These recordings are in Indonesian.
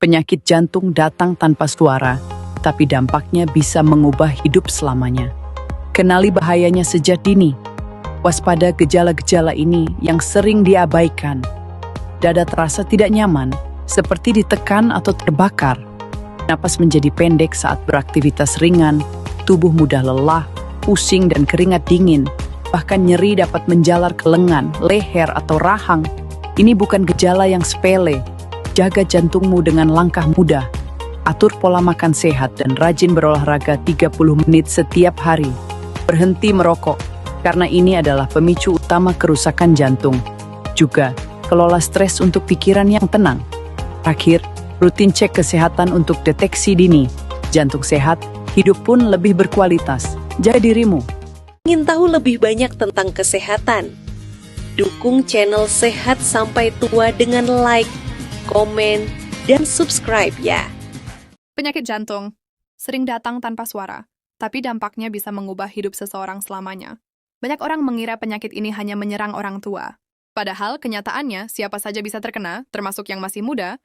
Penyakit jantung datang tanpa suara, tapi dampaknya bisa mengubah hidup selamanya. Kenali bahayanya sejak dini. Waspada gejala-gejala ini yang sering diabaikan. Dada terasa tidak nyaman, seperti ditekan atau terbakar. Napas menjadi pendek saat beraktivitas ringan, tubuh mudah lelah, pusing dan keringat dingin. Bahkan nyeri dapat menjalar ke lengan, leher atau rahang. Ini bukan gejala yang sepele. Jaga jantungmu dengan langkah mudah. Atur pola makan sehat dan rajin berolahraga 30 menit setiap hari. Berhenti merokok, karena ini adalah pemicu utama kerusakan jantung. Juga, kelola stres untuk pikiran yang tenang. Terakhir, rutin cek kesehatan untuk deteksi dini. Jantung sehat, hidup pun lebih berkualitas. Jaga dirimu. Ingin tahu lebih banyak tentang kesehatan? Dukung channel Sehat Sampai Tua dengan like, komen, dan subscribe ya. Penyakit jantung sering datang tanpa suara, tapi dampaknya bisa mengubah hidup seseorang selamanya. Banyak orang mengira penyakit ini hanya menyerang orang tua. Padahal kenyataannya siapa saja bisa terkena, termasuk yang masih muda,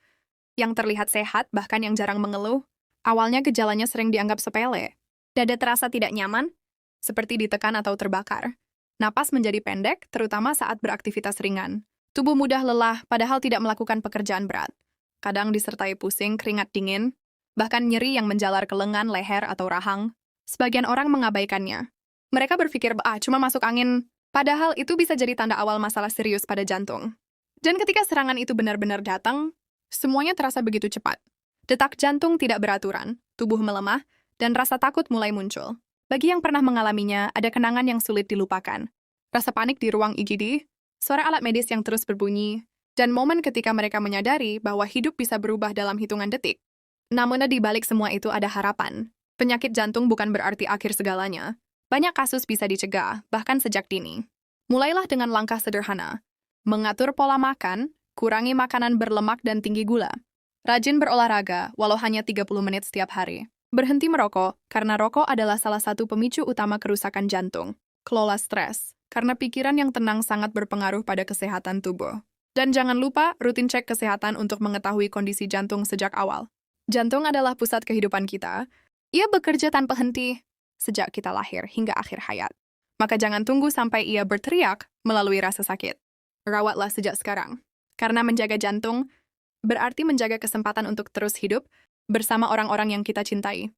yang terlihat sehat, bahkan yang jarang mengeluh. Awalnya gejalanya sering dianggap sepele. Dada terasa tidak nyaman, seperti ditekan atau terbakar. Napas menjadi pendek, terutama saat beraktivitas ringan. Tubuh mudah lelah, padahal tidak melakukan pekerjaan berat. Kadang disertai pusing, keringat dingin, bahkan nyeri yang menjalar ke lengan, leher, atau rahang. Sebagian orang mengabaikannya. Mereka berpikir, cuma masuk angin. Padahal itu bisa jadi tanda awal masalah serius pada jantung. Dan ketika serangan itu benar-benar datang, semuanya terasa begitu cepat. Detak jantung tidak beraturan, tubuh melemah, dan rasa takut mulai muncul. Bagi yang pernah mengalaminya, ada kenangan yang sulit dilupakan. Rasa panik di ruang IGD, suara alat medis yang terus berbunyi, dan momen ketika mereka menyadari bahwa hidup bisa berubah dalam hitungan detik. Namun di balik semua itu ada harapan. Penyakit jantung bukan berarti akhir segalanya. Banyak kasus bisa dicegah, bahkan sejak dini. Mulailah dengan langkah sederhana. Mengatur pola makan, kurangi makanan berlemak dan tinggi gula. Rajin berolahraga, walau hanya 30 menit setiap hari. Berhenti merokok, karena rokok adalah salah satu pemicu utama kerusakan jantung. Kelola stres, karena pikiran yang tenang sangat berpengaruh pada kesehatan tubuh. Dan jangan lupa rutin cek kesehatan untuk mengetahui kondisi jantung sejak awal. Jantung adalah pusat kehidupan kita. Ia bekerja tanpa henti sejak kita lahir hingga akhir hayat. Maka jangan tunggu sampai ia berteriak melalui rasa sakit. Rawatlah sejak sekarang. Karena menjaga jantung berarti menjaga kesempatan untuk terus hidup bersama orang-orang yang kita cintai.